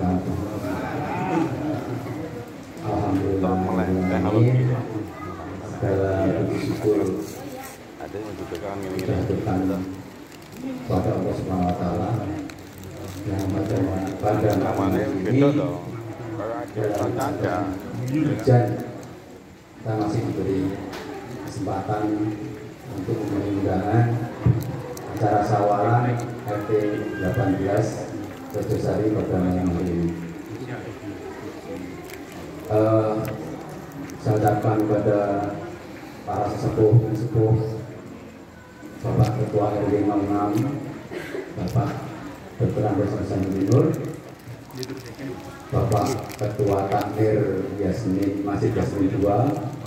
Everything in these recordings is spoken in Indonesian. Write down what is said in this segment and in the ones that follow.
wabarakatuh. Alhamdulillah, segala puji syukur jatuhkan pada Allah Subhanahu Wa Taala yang pada malam ini hujan kita masih diberi kesempatan untuk menyumbangkan acara sawalan RT 18 Redosari pada malam hari ini. Saya ucapkan kepada para sesepuh Bapak Ketua RW 06, Bapak Dr. Andes Hasan Nur, Bapak Ketua Takmir Yasmin Masjid Yasmin 2,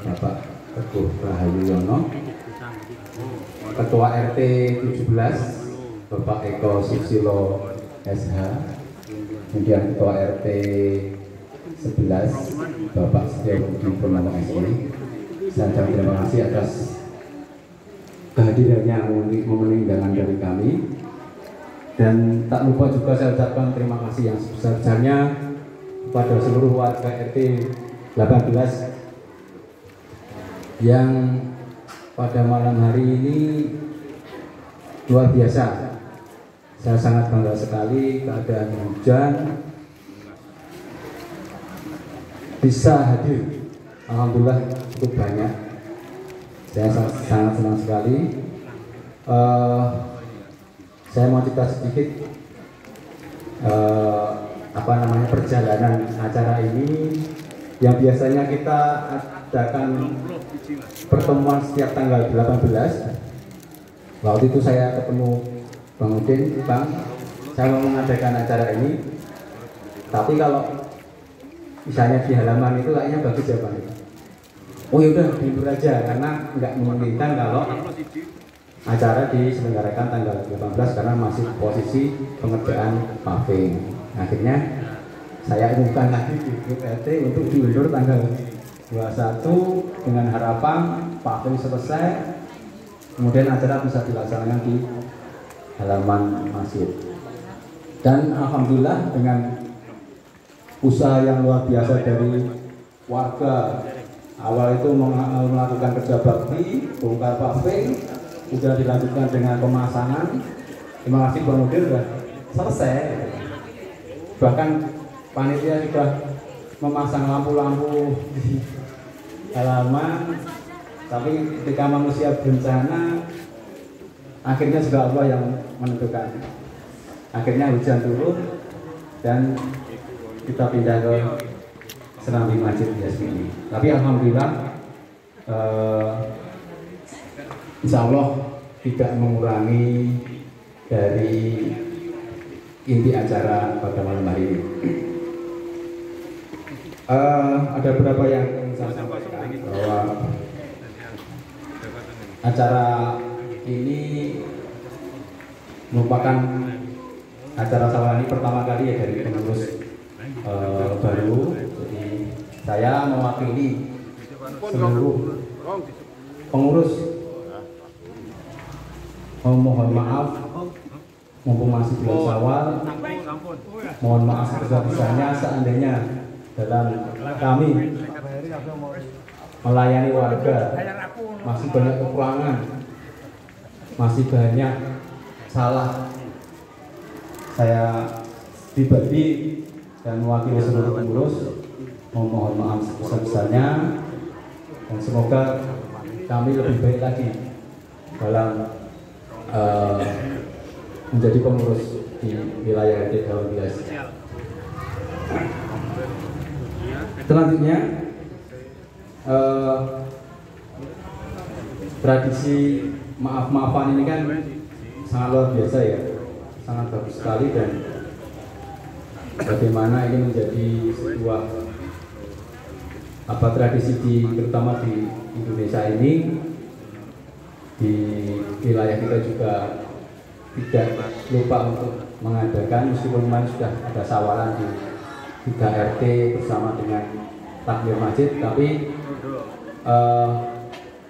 Bapak Teguh Rahayu Yono, Ketua RT 17 Bapak Eko Susilo SH, kemudian Ketua RT 11 Bapak Setiabudi Purnomo SI. Saya ucapkan terima kasih atas kehadirannya memenuhi dari kami, dan tak lupa juga saya ucapkan terima kasih yang sebesar-besarnya kepada seluruh warga RT 18 yang pada malam hari ini luar biasa. Saya sangat bangga sekali keadaan hujan bisa hadir. Alhamdulillah cukup banyak. Saya sangat senang sekali. Saya mau cerita sedikit perjalanan acara ini yang biasanya kita adakan pertemuan setiap tanggal 18. Waktu itu saya ketemu Bang Udin, Bang, saya mau mengadakan acara ini, tapi kalau misalnya di halaman itu kayaknya bagus ya Bang. Oh yaudah diundur aja, karena nggak memungkinkan kalau acara diselenggarakan tanggal 18 karena masih posisi pengerjaan paving. Akhirnya saya umumkan lagi di grup RT untuk diundur tanggal 21 dengan harapan paving selesai, kemudian acara bisa dilaksanakan di halaman masjid. Dan alhamdulillah dengan usaha yang luar biasa dari warga, awal itu melakukan kerja bakti, bongkar paving, sudah dilanjutkan dengan pemasangan. Terima kasih Bang Udin, sudah selesai. Bahkan panitia sudah memasang lampu-lampu di halaman, tapi ketika manusia berencana, akhirnya juga Allah yang menentukan. Akhirnya hujan turun dan kita pindah ke Serambi Masjid Yasmin. Tapi alhamdulillah insya Allah tidak mengurangi dari inti acara pada malam hari ini. Ada beberapa yang ingin saya sampaikan bahwa acara ini merupakan acara sawalan pertama kali ya dari pengurus baru. Jadi saya mewakili seluruh pengurus mohon maaf mumpung masih bulan Syawal, mohon maaf sebesar-besarnya seandainya dalam kami melayani warga masih banyak kekurangan, masih banyak salah. Saya pribadi dan mewakili seluruh pengurus mohon maaf sebesar-besarnya, dan semoga kami lebih baik lagi dalam menjadi pengurus di wilayah RT 12. Selanjutnya tradisi maaf-maafan ini kan sangat luar biasa ya, sangat bagus sekali, dan bagaimana ini menjadi sebuah tradisi terutama di Indonesia ini. Di wilayah kita juga tidak lupa untuk mengadakan, meskipun kemarin sudah ada sawalan di 3 RT bersama dengan takmir masjid, tapi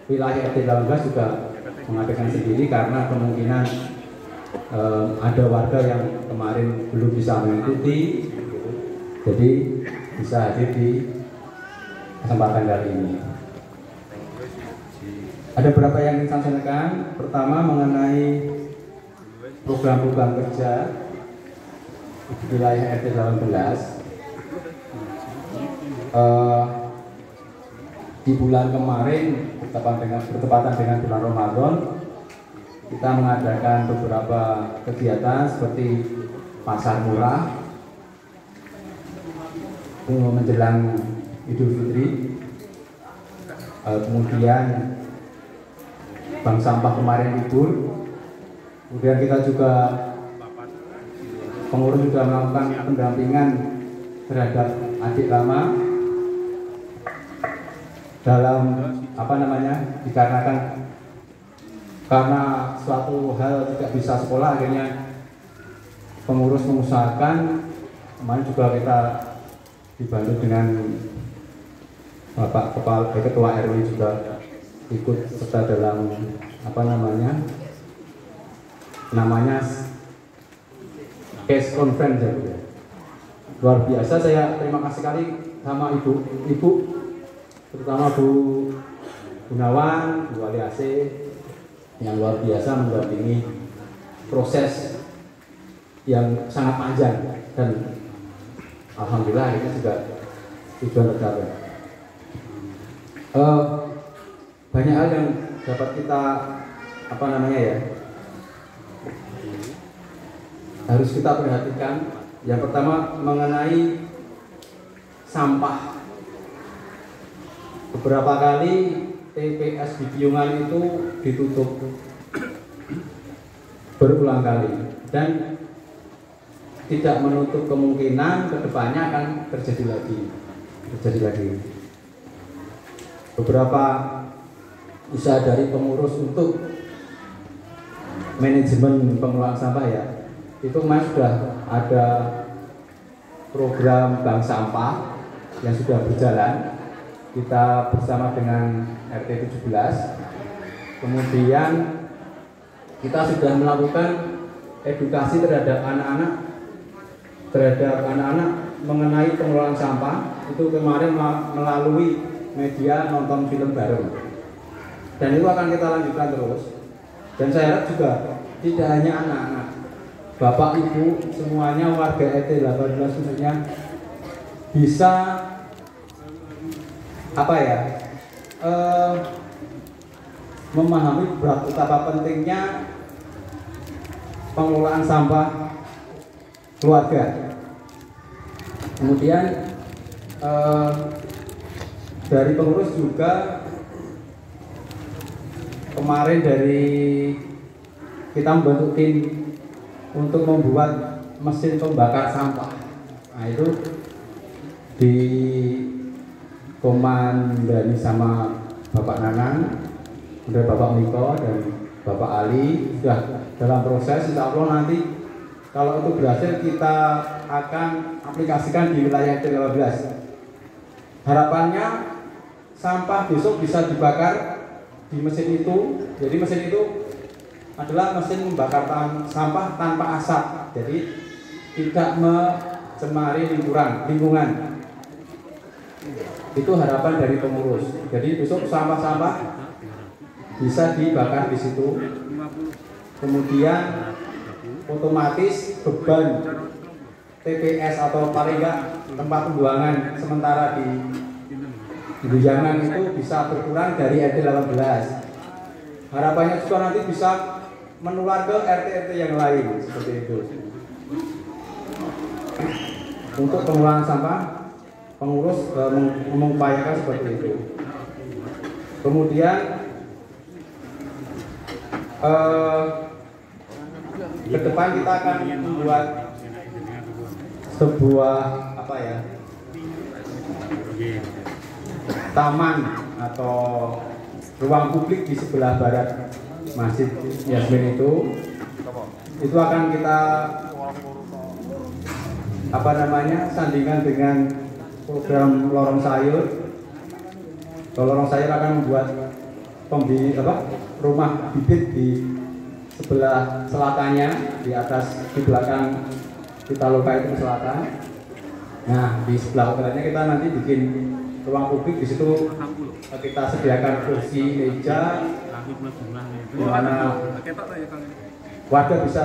wilayah RT 18 juga mengadakan sendiri karena kemungkinan ada warga yang kemarin belum bisa mengikuti, Jadi bisa hadir di kesempatan kali ini. Ada beberapa yang ingin saya sampaikan. Pertama mengenai program-program kerja di wilayah RT 18. Di bulan kemarin bertepatan dengan bulan Ramadan, kita mengadakan beberapa kegiatan seperti pasar murah menjelang Idul Fitri, kemudian bank sampah kemarin libur, kemudian kita juga pengurus sudah melakukan pendampingan terhadap adik lama dalam dikarenakan karena suatu hal tidak bisa sekolah, akhirnya pengurus mengusahakan. Kemarin juga kita dibantu dengan Bapak Ketua RW juga ikut serta dalam namanya case conference ya. Luar biasa, saya terima kasih sekali sama ibu terutama Bu Gunawan, Bu Wali AC yang luar biasa mendampingi proses yang sangat panjang dan alhamdulillah ini juga tujuan tercapai. Banyak hal yang dapat kita harus kita perhatikan. Yang pertama mengenai sampah. Beberapa kali TPS di Piungan itu ditutup berulang kali dan tidak menutup kemungkinan kedepannya akan terjadi lagi. Beberapa usaha dari pengurus untuk manajemen pengelolaan sampah ya, itu sudah ada program bank sampah yang sudah berjalan. Kita bersama dengan RT 17, kemudian kita sudah melakukan edukasi terhadap anak-anak mengenai pengelolaan sampah. Itu kemarin melalui media nonton film bareng, dan itu akan kita lanjutkan terus. Dan saya harap juga tidak hanya anak-anak, Bapak Ibu semuanya warga RT 18 khususnya bisa memahami betapa pentingnya pengelolaan sampah keluarga. Kemudian dari pengurus juga kemarin kita membentuk tim untuk membuat mesin pembakar sampah. Nah itu dikomandani sama Bapak Nanang, kemudian Bapak Miko dan Bapak Ali. Sudah dalam proses, insya Allah nanti kalau itu berhasil kita akan aplikasikan di wilayah RT 12. Harapannya sampah besok bisa dibakar di mesin itu. Jadi mesin itu adalah mesin membakar sampah tanpa asap, jadi tidak mencemari lingkungan. Itu harapan dari pengurus. Jadi besok sampah-sampah bisa dibakar di situ. Kemudian otomatis beban TPS atau paling enggak tempat pembuangan sementara di Bujangan itu bisa berkurang dari RT 18. Harapannya juga nanti bisa menular ke RT-RT yang lain seperti itu. Untuk pengelolaan sampah, pengurus mengupayakan seperti itu. Kemudian ke depan kita akan membuat sebuah taman atau ruang publik di sebelah barat Masjid Yasmin itu akan kita sandingan dengan program lorong sayur. Lorong sayur akan membuat rumah bibit di sebelah selatannya, di belakang kita loka itu selatan. Nah, di sebelah utaranya kita nanti bikin ruang publik. Di situ kita sediakan kursi, meja, di mana warga bisa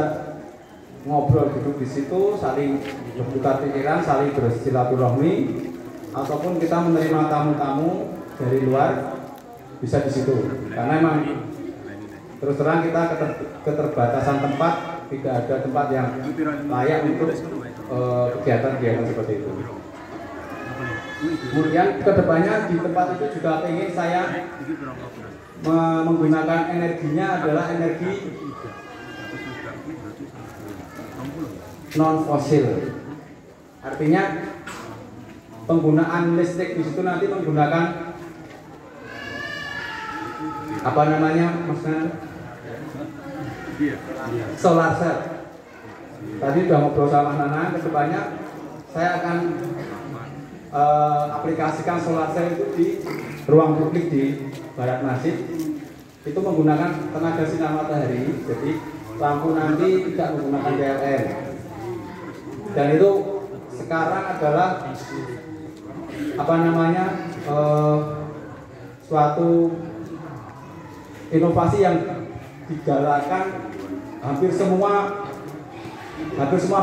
ngobrol duduk di situ, saling bertukar pikiran, saling bersilaturahmi, ataupun kita menerima tamu-tamu dari luar bisa di situ. Karena memang terus terang kita keterbatasan tempat, tidak ada tempat yang layak untuk kegiatan-kegiatan seperti itu. Kemudian kedepannya di tempat itu juga ingin saya menggunakan energinya adalah energi non fosil. Artinya penggunaan listrik di situ nanti menggunakan apa namanya, maksudnya solar cell. Tadi sudah ngobrol sama Nana, kedepannya saya akan aplikasikan solar cell itu di ruang publik di Barat Masjid. Itu menggunakan tenaga sinar matahari, jadi lampu nanti tidak menggunakan PLN. Dan itu sekarang adalah apa namanya, suatu inovasi yang digalakkan hampir semua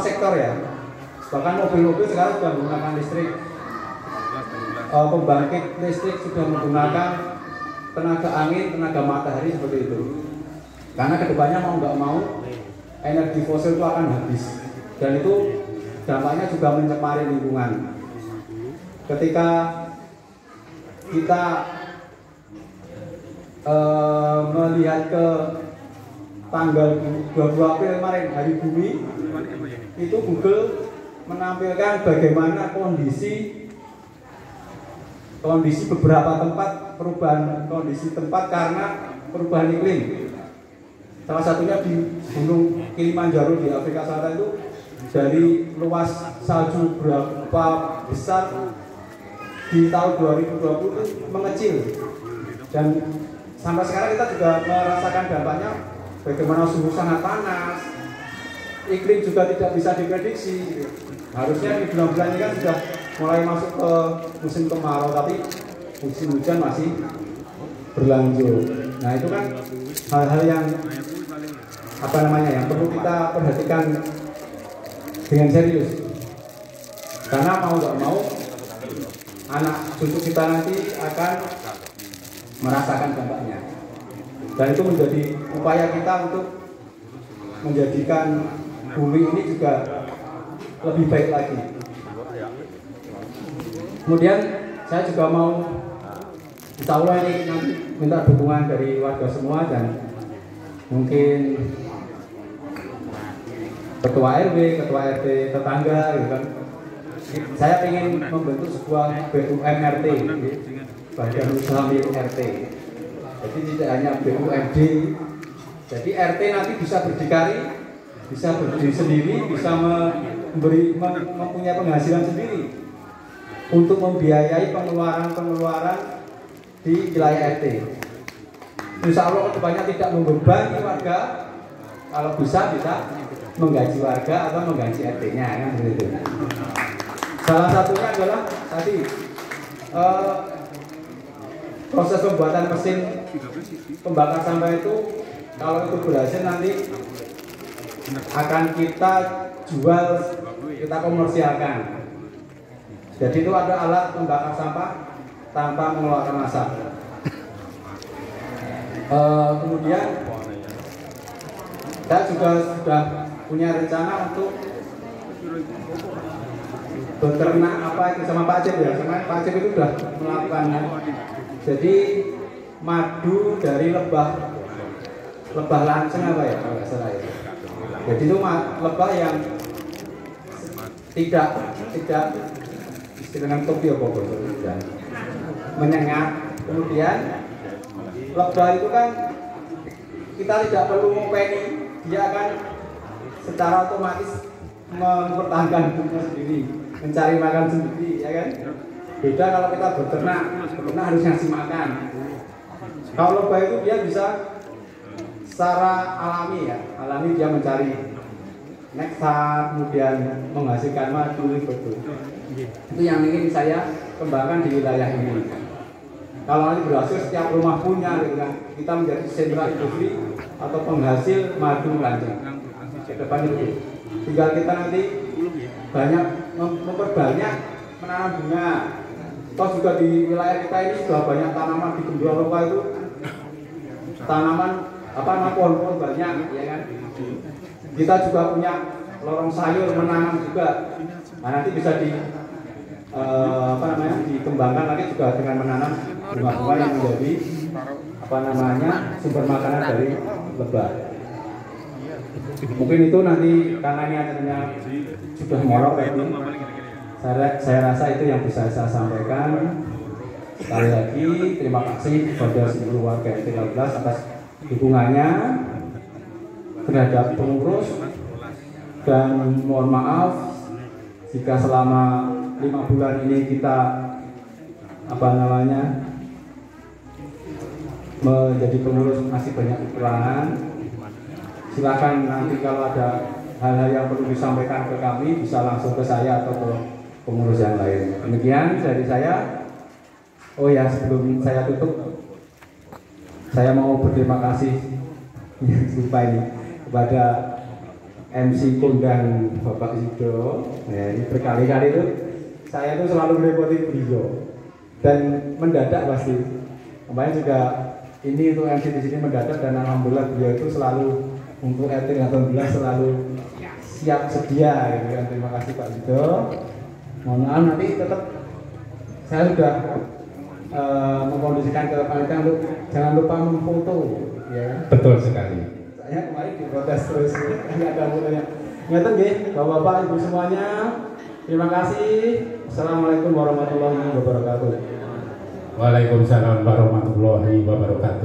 sektor ya. Bahkan mobil-mobil sekarang sudah menggunakan listrik, pembangkit listrik sudah menggunakan tenaga angin, tenaga matahari seperti itu. Karena kedepannya mau nggak mau energi fosil itu akan habis, dan itu dampaknya juga mencemari lingkungan. Ketika kita melihat ke tanggal 20 April kemarin, Hari Bumi, itu Google menampilkan bagaimana kondisi beberapa tempat, perubahan kondisi tempat karena perubahan iklim. Salah satunya di Gunung Kilimanjaro di Afrika Selatan itu, dari luas salju berapa besar di tahun 2020 itu mengecil, dan sampai sekarang kita juga merasakan dampaknya. Bagaimana suhu sangat panas, iklim juga tidak bisa diprediksi. Harusnya di bulan-bulan ini kan sudah mulai masuk ke musim kemarau, tapi musim hujan masih berlanjut. Nah, itu kan hal-hal yang apa namanya, yang perlu kita perhatikan dengan serius. Karena mau nggak mau anak cucu kita nanti akan merasakan dampaknya. Dan itu menjadi upaya kita untuk menjadikan bumi ini juga lebih baik lagi. Kemudian saya juga mau, insya Allah ini nanti minta dukungan dari warga semua, dan mungkin ketua RW, ketua RT tetangga gitu kan. Saya ingin membentuk sebuah BUMRT, Badan Usaha Milik RT. Jadi tidak hanya BUMD. Jadi RT nanti bisa berdikari, bisa berdiri sendiri, bisa mempunyai penghasilan sendiri untuk membiayai pengeluaran di wilayah RT. Insya Allah kedepannya tidak membebani warga, kalau bisa menggaji warga atau menggaji RT-nya, kan begitu. Salah satunya adalah tadi proses pembuatan mesin pembakar sampah itu, kalau itu berhasil nanti akan kita jual, kita komersialkan. Jadi itu ada alat pembakar sampah tanpa mengeluarkan asap. Kemudian saya juga sudah punya rencana untuk beternak apa itu sama Pak Cip ya, sama Pak Cip itu sudah melakukannya. Jadi madu dari lebah lanceng apa ya kalau nggak salah ya. Jadi itu lebah yang tidak dengan topi apa sudah menyengat. Kemudian lebah itu kan kita tidak perlu ngopeni, dia akan secara otomatis mempertahankan hidupnya sendiri, mencari makan sendiri, ya kan? Beda kalau kita beternak harus ngasih makan. Kalau lebah itu dia bisa secara alami dia mencari nektar, kemudian menghasilkan madu betul. Itu yang ingin saya kembangkan di wilayah ini. Kalau nanti berhasil setiap rumah punya, gitu kan, kita menjadi sentra industri atau penghasil madu lancing. Ke depan itu, tinggal kita nanti banyak memperbanyak menanam bunga. Toh juga di wilayah kita ini sudah banyak tanaman di Gembira itu, tanaman pohon-pohon banyak, ya kan. Kita juga punya lorong sayur menanam juga. Nah, nanti bisa dikembangkan lagi juga dengan menanam bunga-bunga yang menjadi sumber makanan dari lebah. Mungkin itu nanti karena ini acaranya sudah morok ini, saya rasa itu yang bisa saya sampaikan. Sekali lagi terima kasih kepada seluruh warga RT 12 atas dukungannya terhadap pengurus, dan mohon maaf jika selama 5 bulan ini kita menjadi pengurus masih banyak kekurangan. Silakan nanti kalau ada hal-hal yang perlu disampaikan ke kami bisa langsung ke saya atau ke pengurus yang lain. Demikian dari saya. Oh ya, sebelum saya tutup, saya mau berterima kasih lupa ini kepada MC kondang Bapak Sido. Ya, ini berkali-kali itu saya itu selalu merepoti beliau dan mendadak pasti. Kemarin juga ini untuk MC di sini mendadak, dan alhamdulillah beliau itu selalu untuk RT 18 selalu siap sedia, gitu kan. Terima kasih Pak Sido. Mohon maaf nanti tetap saya sudah mengkondisikan ke panitia untuk jangan lupa memfoto, ya. Betul sekali. Saya kemarin diprotes terus, nggak ada fotonya. Ngeten nggih, Bapak-bapak, Ibu semuanya. Terima kasih. Assalamualaikum warahmatullahi wabarakatuh. Waalaikumsalam warahmatullahi wabarakatuh.